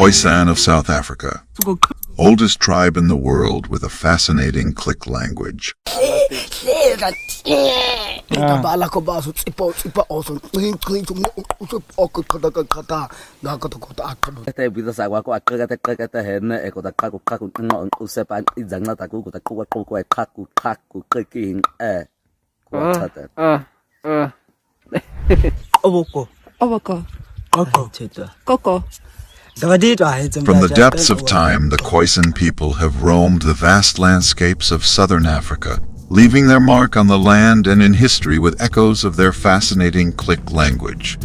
Khoisan of South Africa, oldest tribe in the world with a fascinating click language. From the depths of time, the Khoisan people have roamed the vast landscapes of southern Africa, leaving their mark on the land and in history with echoes of their fascinating click language.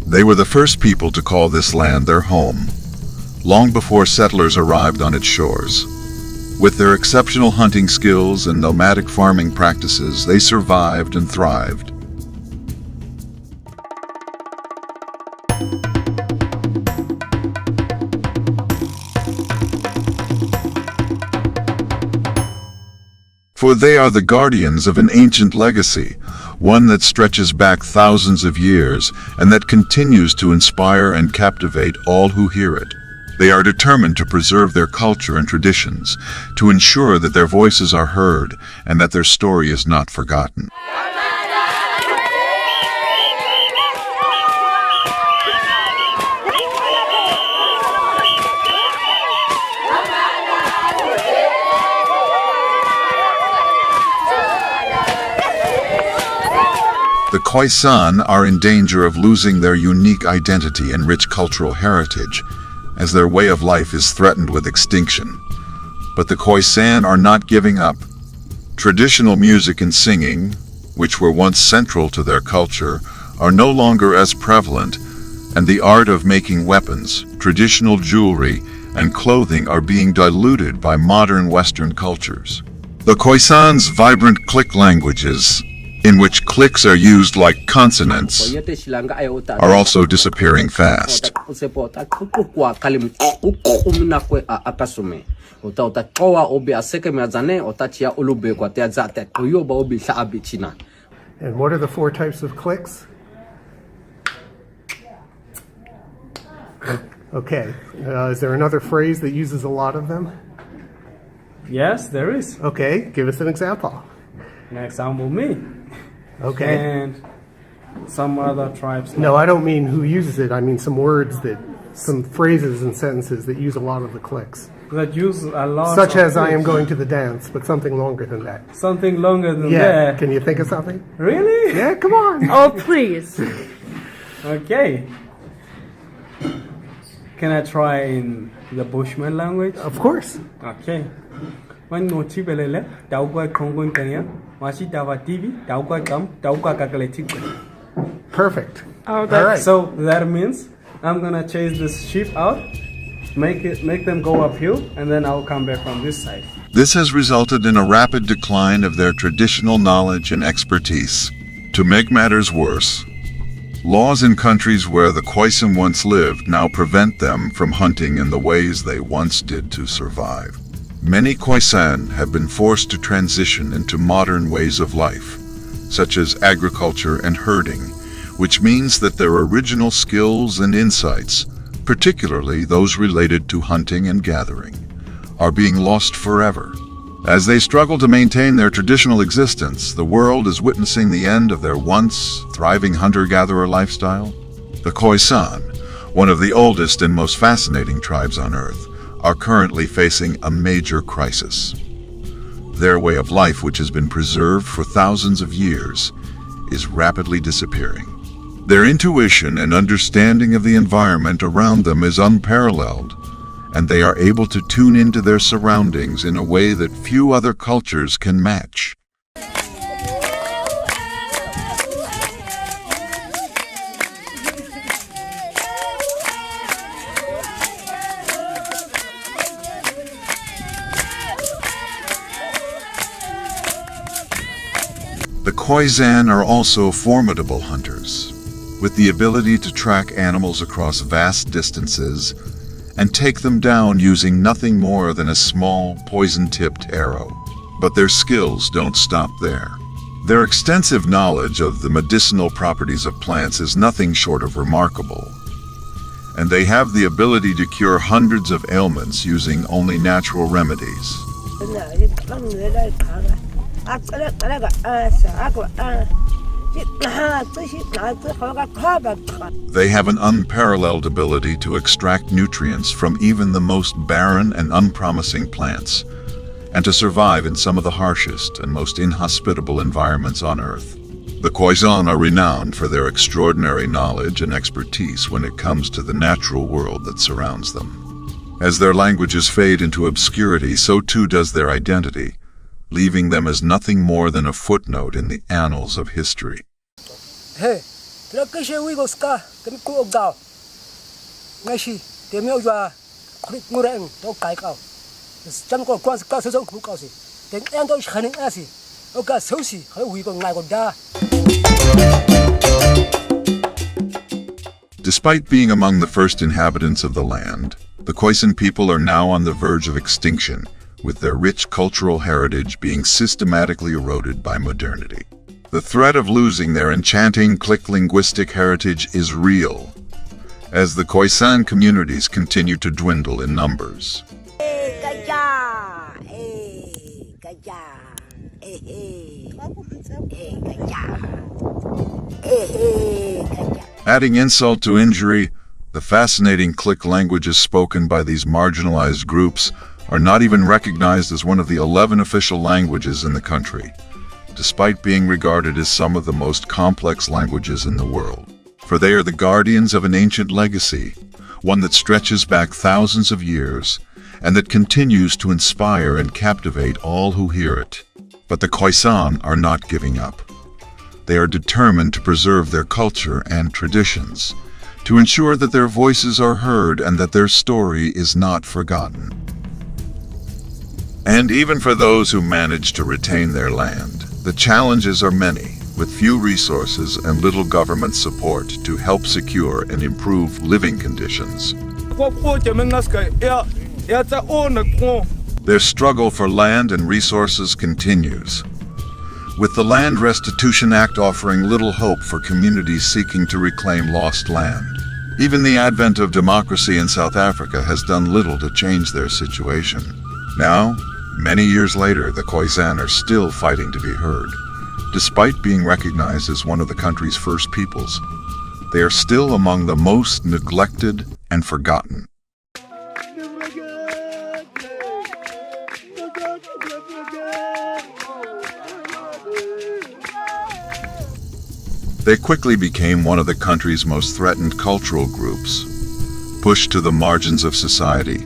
They were the first people to call this land their home, long before settlers arrived on its shores. With their exceptional hunting skills and nomadic farming practices, they survived and thrived. For they are the guardians of an ancient legacy, one that stretches back thousands of years and that continues to inspire and captivate all who hear it. They are determined to preserve their culture and traditions, to ensure that their voices are heard and that their story is not forgotten. The Khoisan are in danger of losing their unique identity and rich cultural heritage, as their way of life is threatened with extinction. But the Khoisan are not giving up. Traditional music and singing, which were once central to their culture, are no longer as prevalent, and the art of making weapons, traditional jewelry, and clothing are being diluted by modern Western cultures. The Khoisan's vibrant click languages, in which clicks are used like consonants, are also disappearing fast. And what are the four types of clicks? Okay. Is there another phrase that uses a lot of them? Yes, there is. Okay, give us an example. An example, me. Okay. And some other tribes. No, I don't mean who uses it. I mean some words some phrases and sentences that use a lot of the clicks. That use a lot. Such as clicks. I am going to the dance, but something longer than that. Something longer than Yeah. that. Can you think of something? Really? Yeah, come on. Oh, please. Okay. Can I try in the Bushman language? Of course. Okay. When no chibelele, dauga kongon kanya, mashi dava TV, dauga kam, dauga kakaletik. Perfect. Oh, All right. So that means I'm gonna chase this sheep out, make them go uphill, and then I'll come back from this side. This has resulted in a rapid decline of their traditional knowledge and expertise. To make matters worse, laws in countries where the Khoisan once lived now prevent them from hunting in the ways they once did to survive. Many Khoisan have been forced to transition into modern ways of life, such as agriculture and herding, which means that their original skills and insights, particularly those related to hunting and gathering, are being lost forever. As they struggle to maintain their traditional existence, the world is witnessing the end of their once thriving hunter-gatherer lifestyle. The Khoisan, one of the oldest and most fascinating tribes on Earth, are currently facing a major crisis. Their way of life, which has been preserved for thousands of years, is rapidly disappearing. Their intuition and understanding of the environment around them is unparalleled, and they are able to tune into their surroundings in a way that few other cultures can match. The Khoisan are also formidable hunters, with the ability to track animals across vast distances and take them down using nothing more than a small, poison-tipped arrow. But their skills don't stop there. Their extensive knowledge of the medicinal properties of plants is nothing short of remarkable, and they have the ability to cure hundreds of ailments using only natural remedies. They have an unparalleled ability to extract nutrients from even the most barren and unpromising plants, and to survive in some of the harshest and most inhospitable environments on Earth. The Khoisan are renowned for their extraordinary knowledge and expertise when it comes to the natural world that surrounds them. As their languages fade into obscurity, so too does their identity, leaving them as nothing more than a footnote in the annals of history. Hey, Despite being among the first inhabitants of the land, the Khoisan people are now on the verge of extinction, with their rich cultural heritage being systematically eroded by modernity. The threat of losing their enchanting click linguistic heritage is real, as the Khoisan communities continue to dwindle in numbers. Adding insult to injury, the fascinating click languages spoken by these marginalized groups are not even recognized as one of the 11 official languages in the country, despite being regarded as some of the most complex languages in the world. For they are the guardians of an ancient legacy, one that stretches back thousands of years, and that continues to inspire and captivate all who hear it. But the Khoisan are not giving up. They are determined to preserve their culture and traditions, to ensure that their voices are heard and that their story is not forgotten. And even for those who manage to retain their land, the challenges are many, with few resources and little government support to help secure and improve living conditions. Their struggle for land and resources continues, with the Land Restitution Act offering little hope for communities seeking to reclaim lost land. Even the advent of democracy in South Africa has done little to change their situation. Now, many years later, the Khoisan are still fighting to be heard. Despite being recognized as one of the country's first peoples, they are still among the most neglected and forgotten. They quickly became one of the country's most threatened cultural groups. Pushed to the margins of society,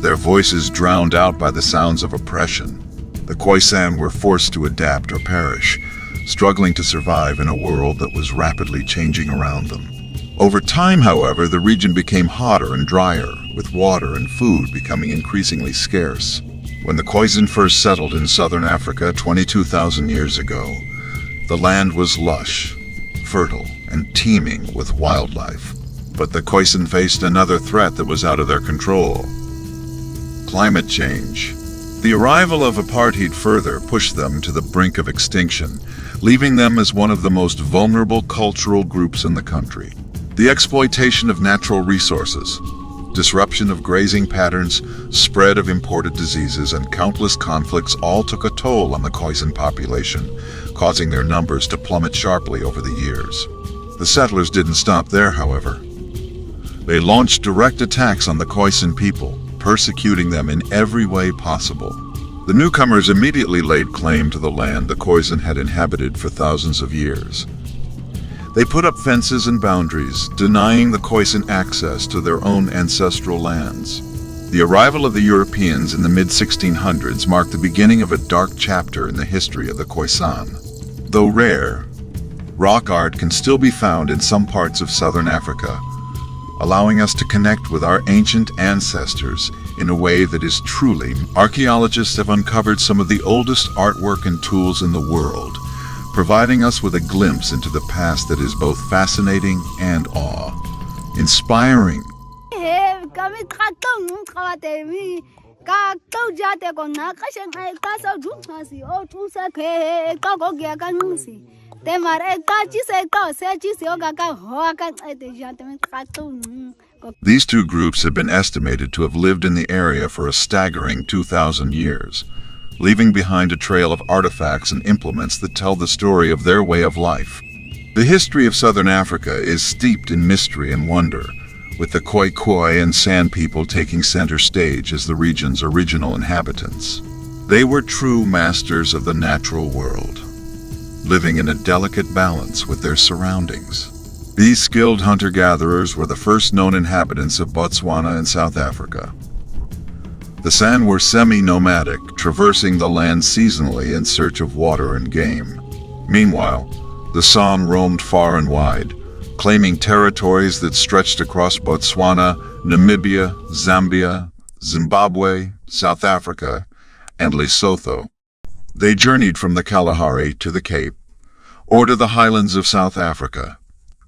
their voices drowned out by the sounds of oppression, the Khoisan were forced to adapt or perish, struggling to survive in a world that was rapidly changing around them. Over time, however, the region became hotter and drier, with water and food becoming increasingly scarce. When the Khoisan first settled in southern Africa 22,000 years ago, the land was lush, fertile, and teeming with wildlife. But the Khoisan faced another threat that was out of their control: climate change. The arrival of apartheid further pushed them to the brink of extinction, leaving them as one of the most vulnerable cultural groups in the country. The exploitation of natural resources, disruption of grazing patterns, spread of imported diseases, and countless conflicts all took a toll on the Khoisan population, causing their numbers to plummet sharply over the years. The settlers didn't stop there, however. They launched direct attacks on the Khoisan people, persecuting them in every way possible. The newcomers immediately laid claim to the land the Khoisan had inhabited for thousands of years. They put up fences and boundaries, denying the Khoisan access to their own ancestral lands. The arrival of the Europeans in the mid-1600s marked the beginning of a dark chapter in the history of the Khoisan. Though rare, rock art can still be found in some parts of southern Africa, allowing us to connect with our ancient ancestors in a way that is truly. Archaeologists have uncovered some of the oldest artwork and tools in the world, providing us with a glimpse into the past that is both fascinating and awe-inspiring. These two groups have been estimated to have lived in the area for a staggering 2,000 years, leaving behind a trail of artifacts and implements that tell the story of their way of life. The history of southern Africa is steeped in mystery and wonder, with the Khoisan and San people taking center stage as the region's original inhabitants. They were true masters of the natural world, living in a delicate balance with their surroundings. These skilled hunter-gatherers were the first known inhabitants of Botswana and South Africa. The San were semi-nomadic, traversing the land seasonally in search of water and game. Meanwhile, the San roamed far and wide, claiming territories that stretched across Botswana, Namibia, Zambia, Zimbabwe, South Africa, and Lesotho. They journeyed from the Kalahari to the Cape, or to the highlands of South Africa,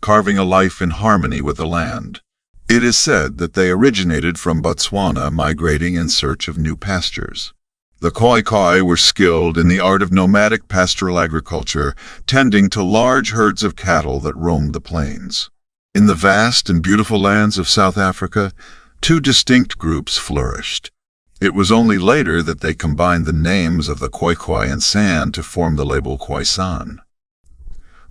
carving a life in harmony with the land. It is said that they originated from Botswana, migrating in search of new pastures. The Khoisan were skilled in the art of nomadic pastoral agriculture, tending to large herds of cattle that roamed the plains. In the vast and beautiful lands of South Africa, two distinct groups flourished. It was only later that they combined the names of the Khoisan and San to form the label Khoisan.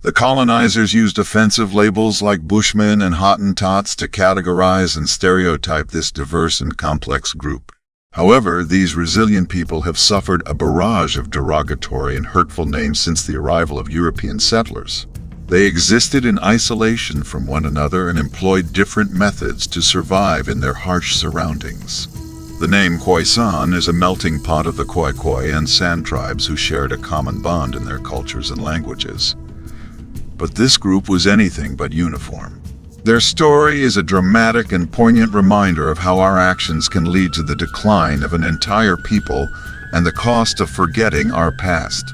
The colonizers used offensive labels like Bushmen and Hottentots to categorize and stereotype this diverse and complex group. However, these resilient people have suffered a barrage of derogatory and hurtful names since the arrival of European settlers. They existed in isolation from one another and employed different methods to survive in their harsh surroundings. The name Khoisan is a melting pot of the Khoisan and San tribes who shared a common bond in their cultures and languages. But this group was anything but uniform. Their story is a dramatic and poignant reminder of how our actions can lead to the decline of an entire people and the cost of forgetting our past.